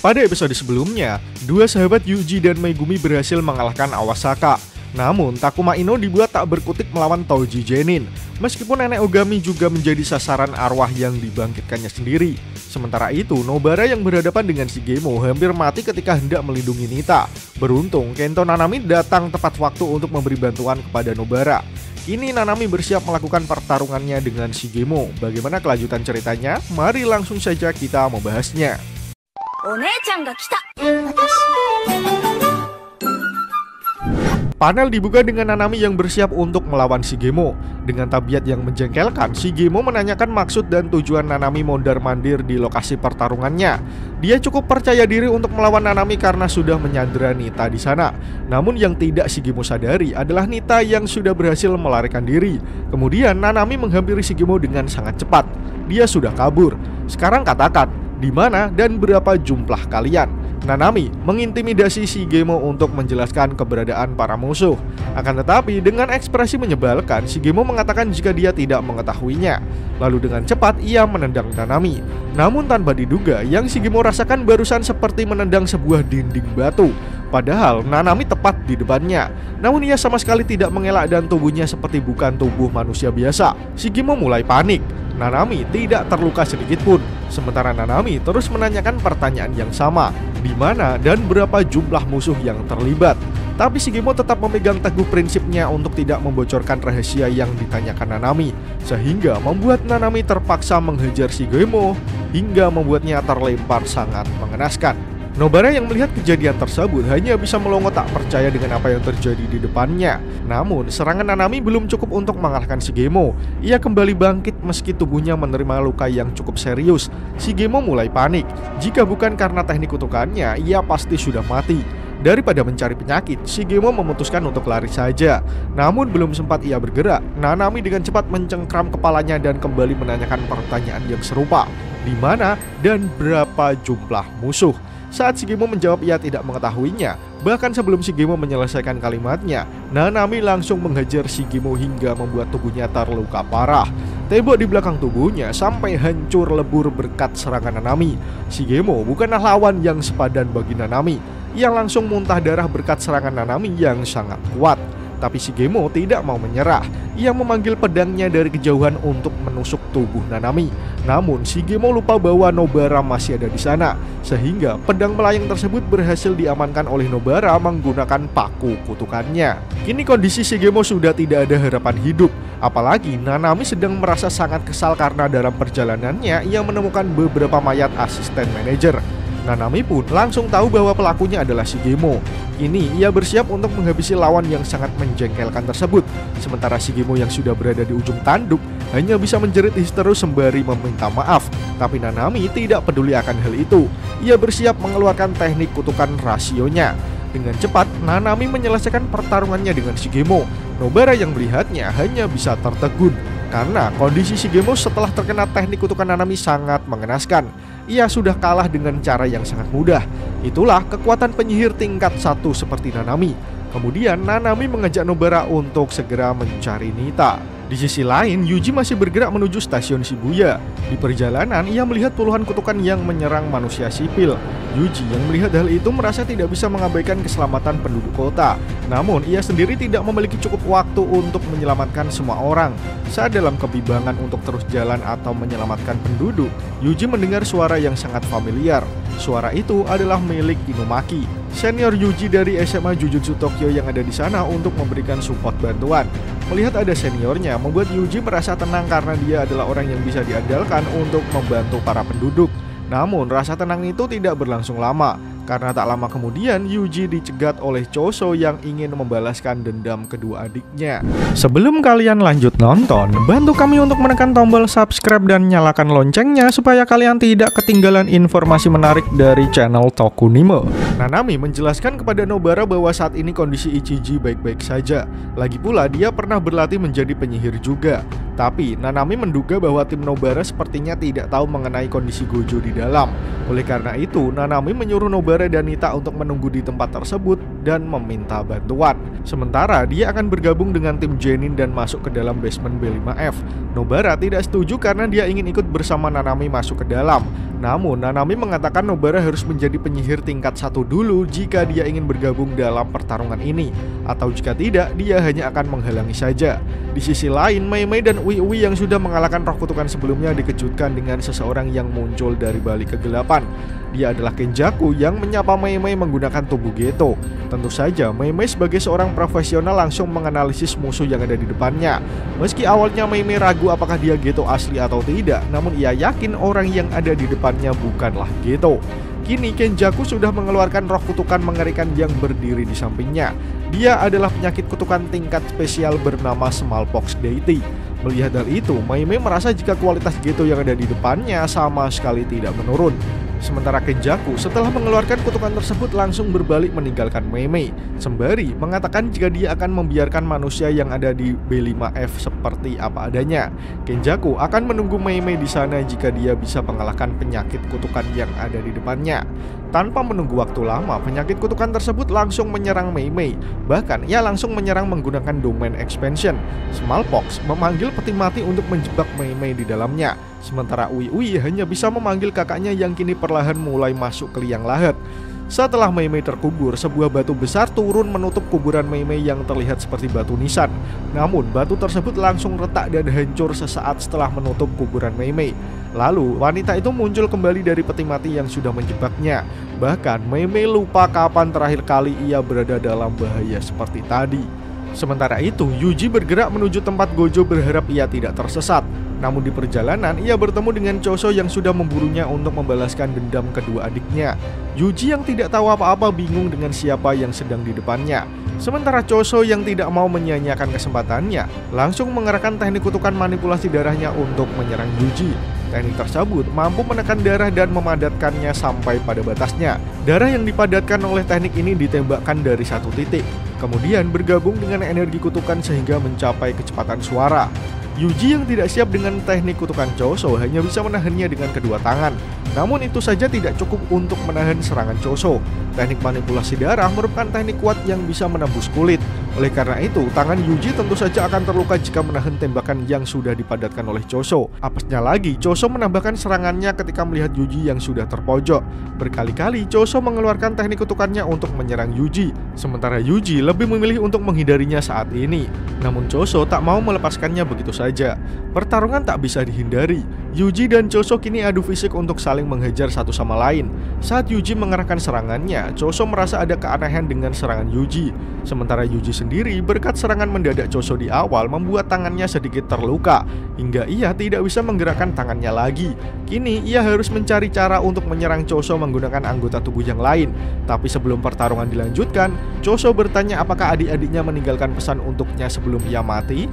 Pada episode sebelumnya, dua sahabat Yuji dan Megumi berhasil mengalahkan Awasaka. Namun, Takuma Ino dibuat tak berkutik melawan Toji Genin. Meskipun nenek Ogami juga menjadi sasaran arwah yang dibangkitkannya sendiri. Sementara itu, Nobara yang berhadapan dengan Shigemo hampir mati ketika hendak melindungi Nita. Beruntung, Kento Nanami datang tepat waktu untuk memberi bantuan kepada Nobara. Kini Nanami bersiap melakukan pertarungannya dengan Shigemo. Bagaimana kelanjutan ceritanya? Mari langsung saja kita membahasnya. Panel dibuka dengan Nanami yang bersiap untuk melawan Shigemo. Dengan tabiat yang menjengkelkan, Shigemo menanyakan maksud dan tujuan Nanami mondar-mandir di lokasi pertarungannya. Dia cukup percaya diri untuk melawan Nanami karena sudah menyandera Nita di sana. Namun yang tidak Shigemo sadari adalah Nita yang sudah berhasil melarikan diri. Kemudian Nanami menghampiri Shigemo dengan sangat cepat. Dia sudah kabur. Sekarang katakan, di mana dan berapa jumlah kalian? Nanami mengintimidasi Shigemo untuk menjelaskan keberadaan para musuh. Akan tetapi dengan ekspresi menyebalkan, Shigemo mengatakan jika dia tidak mengetahuinya. Lalu dengan cepat ia menendang Nanami. Namun tanpa diduga, yang Shigemo rasakan barusan seperti menendang sebuah dinding batu. Padahal Nanami tepat di depannya. Namun ia sama sekali tidak mengelak dan tubuhnya seperti bukan tubuh manusia biasa. Shigemo mulai panik. Nanami tidak terluka sedikit pun. Sementara Nanami terus menanyakan pertanyaan yang sama, di mana dan berapa jumlah musuh yang terlibat. Tapi Shigemo tetap memegang teguh prinsipnya untuk tidak membocorkan rahasia yang ditanyakan Nanami, sehingga membuat Nanami terpaksa menghajar Shigemo hingga membuatnya terlempar sangat mengenaskan. Nobara yang melihat kejadian tersebut hanya bisa melongo tak percaya dengan apa yang terjadi di depannya. Namun, serangan Nanami belum cukup untuk mengalahkan Shigemo. Ia kembali bangkit meski tubuhnya menerima luka yang cukup serius. Shigemo mulai panik. Jika bukan karena teknik kutukannya, ia pasti sudah mati. Daripada mencari penyakit, Shigemo memutuskan untuk lari saja. Namun belum sempat ia bergerak, Nanami dengan cepat mencengkram kepalanya dan kembali menanyakan pertanyaan yang serupa. Di mana dan berapa jumlah musuh? Saat Shigemo menjawab ia tidak mengetahuinya, bahkan sebelum Shigemo menyelesaikan kalimatnya, Nanami langsung menghajar Shigemo hingga membuat tubuhnya terluka parah. Tembok di belakang tubuhnya sampai hancur lebur berkat serangan Nanami. Shigemo bukanlah lawan yang sepadan bagi Nanami. Ia langsung muntah darah berkat serangan Nanami yang sangat kuat. Tapi Shigemo tidak mau menyerah. Ia memanggil pedangnya dari kejauhan untuk menusuk tubuh Nanami. Namun Shigemo lupa bahwa Nobara masih ada di sana, sehingga pedang melayang tersebut berhasil diamankan oleh Nobara menggunakan paku kutukannya. Kini kondisi Shigemo sudah tidak ada harapan hidup. Apalagi Nanami sedang merasa sangat kesal karena dalam perjalanannya ia menemukan beberapa mayat asisten manajer. Nanami pun langsung tahu bahwa pelakunya adalah Shigemo. Kini ia bersiap untuk menghabisi lawan yang sangat menjengkelkan tersebut. Sementara Shigemo yang sudah berada di ujung tanduk hanya bisa menjerit histeris sembari meminta maaf. Tapi Nanami tidak peduli akan hal itu. Ia bersiap mengeluarkan teknik kutukan rasionya. Dengan cepat, Nanami menyelesaikan pertarungannya dengan Shigemo. Nobara yang melihatnya hanya bisa tertegun karena kondisi Shigemo setelah terkena teknik kutukan Nanami sangat mengenaskan. Ia sudah kalah dengan cara yang sangat mudah. Itulah kekuatan penyihir tingkat 1 seperti Nanami. Kemudian Nanami mengajak Nobara untuk segera mencari Nita. Di sisi lain, Yuji masih bergerak menuju stasiun Shibuya. Di perjalanan, ia melihat puluhan kutukan yang menyerang manusia sipil. Yuji yang melihat hal itu merasa tidak bisa mengabaikan keselamatan penduduk kota. Namun, ia sendiri tidak memiliki cukup waktu untuk menyelamatkan semua orang. Saat dalam kebimbangan untuk terus jalan atau menyelamatkan penduduk, Yuji mendengar suara yang sangat familiar. Suara itu adalah milik Inumaki, senior Yuji dari SMA Jujutsu Tokyo yang ada di sana untuk memberikan support bantuan. Melihat ada seniornya membuat Yuji merasa tenang karena dia adalah orang yang bisa diandalkan untuk membantu para penduduk. Namun rasa tenang itu tidak berlangsung lama, karena tak lama kemudian Yuji dicegat oleh Choso yang ingin membalaskan dendam kedua adiknya. Sebelum kalian lanjut nonton, bantu kami untuk menekan tombol subscribe dan nyalakan loncengnya supaya kalian tidak ketinggalan informasi menarik dari channel Tokunimo. Nanami menjelaskan kepada Nobara bahwa saat ini kondisi Ichiji baik-baik saja. Lagi pula dia pernah berlatih menjadi penyihir juga. Tapi Nanami menduga bahwa tim Nobara sepertinya tidak tahu mengenai kondisi Gojo di dalam. Oleh karena itu, Nanami menyuruh Nobara dan Nita untuk menunggu di tempat tersebut dan meminta bantuan. Sementara dia akan bergabung dengan tim Jenin dan masuk ke dalam basement B5F. Nobara tidak setuju karena dia ingin ikut bersama Nanami masuk ke dalam. Namun Nanami mengatakan Nobara harus menjadi penyihir tingkat 1 dulu jika dia ingin bergabung dalam pertarungan ini, atau jika tidak dia hanya akan menghalangi saja. Di sisi lain, Mei Mei dan Ui Ui yang sudah mengalahkan roh kutukan sebelumnya dikejutkan dengan seseorang yang muncul dari balik kegelapan. Dia adalah Kenjaku yang menyapa Mei Mei menggunakan tubuh Geto. Tentu saja Mei Mei sebagai seorang profesional langsung menganalisis musuh yang ada di depannya. Meski awalnya Mei Mei ragu apakah dia Geto asli atau tidak, namun ia yakin orang yang ada di depannya bukanlah Geto. Kini Kenjaku sudah mengeluarkan roh kutukan mengerikan yang berdiri di sampingnya. Dia adalah penyakit kutukan tingkat spesial bernama Smallpox Deity. Melihat hal itu, Mei Mei merasa jika kualitas Geto yang ada di depannya sama sekali tidak menurun. Sementara Kenjaku setelah mengeluarkan kutukan tersebut langsung berbalik meninggalkan Mei Mei, sembari mengatakan jika dia akan membiarkan manusia yang ada di B5F seperti apa adanya. Kenjaku akan menunggu Mei Mei di sana jika dia bisa mengalahkan penyakit kutukan yang ada di depannya. Tanpa menunggu waktu lama, penyakit kutukan tersebut langsung menyerang Mei Mei. Bahkan ia langsung menyerang menggunakan domain expansion. Smallpox memanggil peti mati untuk menjebak Mei Mei di dalamnya. Sementara Ui Ui hanya bisa memanggil kakaknya yang kini perlahan mulai masuk ke liang lahat. Setelah Mei Mei terkubur, sebuah batu besar turun menutup kuburan Mei Mei yang terlihat seperti batu nisan. Namun batu tersebut langsung retak dan hancur sesaat setelah menutup kuburan Mei Mei. Lalu wanita itu muncul kembali dari peti mati yang sudah menjebaknya. Bahkan Mei Mei lupa kapan terakhir kali ia berada dalam bahaya seperti tadi. Sementara itu, Yuji bergerak menuju tempat Gojo berharap ia tidak tersesat. Namun di perjalanan, ia bertemu dengan Choso yang sudah memburunya untuk membalaskan dendam kedua adiknya. Yuji yang tidak tahu apa-apa bingung dengan siapa yang sedang di depannya. Sementara Choso yang tidak mau menyia-nyiakan kesempatannya, langsung mengerahkan teknik kutukan manipulasi darahnya untuk menyerang Yuji. Teknik tersebut mampu menekan darah dan memadatkannya sampai pada batasnya. Darah yang dipadatkan oleh teknik ini ditembakkan dari satu titik, kemudian bergabung dengan energi kutukan sehingga mencapai kecepatan suara. Yuji yang tidak siap dengan teknik kutukan Choso hanya bisa menahannya dengan kedua tangan. Namun itu saja tidak cukup untuk menahan serangan Choso. Teknik manipulasi darah merupakan teknik kuat yang bisa menembus kulit. Oleh karena itu, tangan Yuji tentu saja akan terluka jika menahan tembakan yang sudah dipadatkan oleh Choso. Apesnya lagi, Choso menambahkan serangannya ketika melihat Yuji yang sudah terpojok. Berkali-kali Choso mengeluarkan teknik kutukannya untuk menyerang Yuji, sementara Yuji lebih memilih untuk menghindarinya saat ini. Namun Choso tak mau melepaskannya begitu saja. Pertarungan tak bisa dihindari. Yuji dan Choso kini adu fisik untuk saling menghajar satu sama lain. Saat Yuji mengerahkan serangannya, Choso merasa ada keanehan dengan serangan Yuji. Sementara Yuji sendiri berkat serangan mendadak Choso di awal membuat tangannya sedikit terluka, hingga ia tidak bisa menggerakkan tangannya lagi. Kini ia harus mencari cara untuk menyerang Choso menggunakan anggota tubuh yang lain. Tapi sebelum pertarungan dilanjutkan, Choso bertanya apakah adik-adiknya meninggalkan pesan untuknya sebelum ia mati.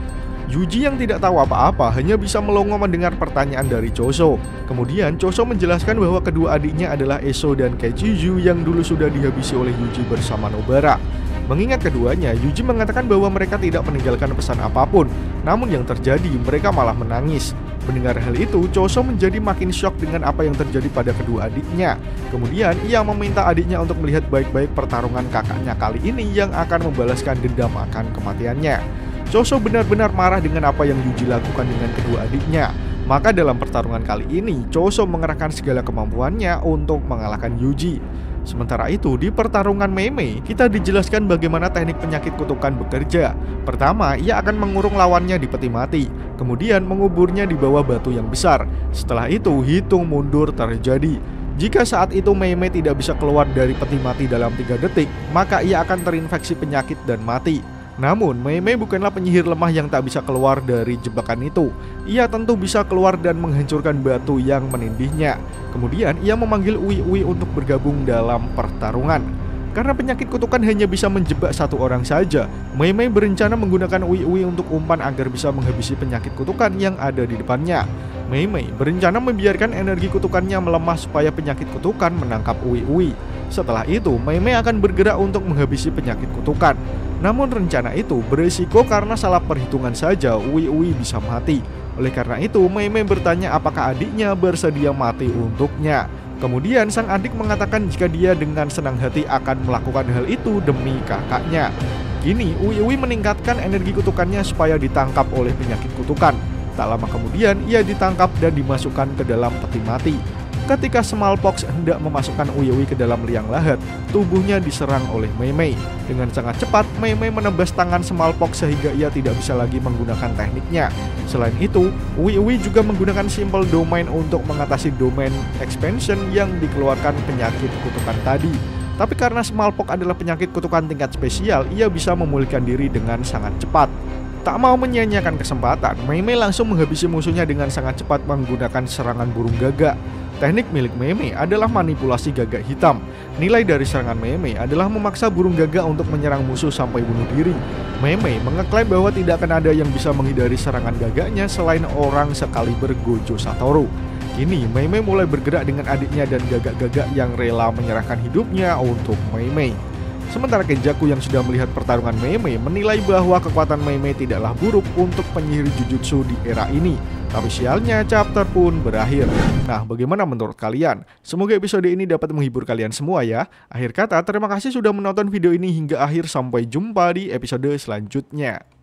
Yuji yang tidak tahu apa-apa hanya bisa melongo mendengar pertanyaan dari Choso. Kemudian Choso menjelaskan bahwa kedua adiknya adalah Eso dan Keiichi yang dulu sudah dihabisi oleh Yuji bersama Nobara. Mengingat keduanya, Yuji mengatakan bahwa mereka tidak meninggalkan pesan apapun. Namun yang terjadi, mereka malah menangis. Mendengar hal itu, Choso menjadi makin syok dengan apa yang terjadi pada kedua adiknya. Kemudian ia meminta adiknya untuk melihat baik-baik pertarungan kakaknya kali ini yang akan membalaskan dendam akan kematiannya. Choso benar-benar marah dengan apa yang Yuji lakukan dengan kedua adiknya. Maka dalam pertarungan kali ini, Choso mengerahkan segala kemampuannya untuk mengalahkan Yuji. Sementara itu, di pertarungan Mei Mei, kita dijelaskan bagaimana teknik penyakit kutukan bekerja. Pertama, ia akan mengurung lawannya di peti mati, kemudian menguburnya di bawah batu yang besar. Setelah itu, hitung mundur terjadi. Jika saat itu Mei Mei tidak bisa keluar dari peti mati dalam 3 detik, maka ia akan terinfeksi penyakit dan mati. Namun, Mei Mei bukanlah penyihir lemah yang tak bisa keluar dari jebakan itu. Ia tentu bisa keluar dan menghancurkan batu yang menindihnya. Kemudian, ia memanggil Ui Ui untuk bergabung dalam pertarungan. Karena penyakit kutukan hanya bisa menjebak satu orang saja, Mei Mei berencana menggunakan Ui Ui untuk umpan agar bisa menghabisi penyakit kutukan yang ada di depannya. Mei Mei berencana membiarkan energi kutukannya melemah supaya penyakit kutukan menangkap Ui Ui. Setelah itu, Mei Mei akan bergerak untuk menghabisi penyakit kutukan. Namun rencana itu berisiko karena salah perhitungan saja Ui Ui bisa mati. Oleh karena itu, Mei Mei bertanya apakah adiknya bersedia mati untuknya. Kemudian sang adik mengatakan jika dia dengan senang hati akan melakukan hal itu demi kakaknya. Kini, Uwi Uwi meningkatkan energi kutukannya supaya ditangkap oleh penyakit kutukan. Tak lama kemudian, ia ditangkap dan dimasukkan ke dalam peti mati. Ketika Smallpox hendak memasukkan Uwi Uwi ke dalam liang lahat, tubuhnya diserang oleh Mei Mei. Dengan sangat cepat, Mei Mei menebas tangan Smallpox sehingga ia tidak bisa lagi menggunakan tekniknya. Selain itu, Uwi Uwi juga menggunakan Simple Domain untuk mengatasi domain expansion yang dikeluarkan penyakit kutukan tadi. Tapi karena Smallpox adalah penyakit kutukan tingkat spesial, ia bisa memulihkan diri dengan sangat cepat. Tak mau menyia-nyiakan kesempatan, Mei Mei langsung menghabisi musuhnya dengan sangat cepat menggunakan serangan burung gagak. Teknik milik Mei Mei adalah manipulasi gagak hitam. Nilai dari serangan Mei Mei adalah memaksa burung gagak untuk menyerang musuh sampai bunuh diri. Mei Mei mengeklaim bahwa tidak akan ada yang bisa menghindari serangan gagaknya selain orang sekaliber Gojo Satoru. Kini Mei Mei mulai bergerak dengan adiknya dan gagak-gagak yang rela menyerahkan hidupnya untuk Mei Mei. Sementara Kenjaku yang sudah melihat pertarungan Mei Mei menilai bahwa kekuatan Mei Mei tidaklah buruk untuk penyihir Jujutsu di era ini. Tapi sialnya chapter pun berakhir. Nah, bagaimana menurut kalian? Semoga episode ini dapat menghibur kalian semua ya. Akhir kata, terima kasih sudah menonton video ini hingga akhir. Sampai jumpa di episode selanjutnya.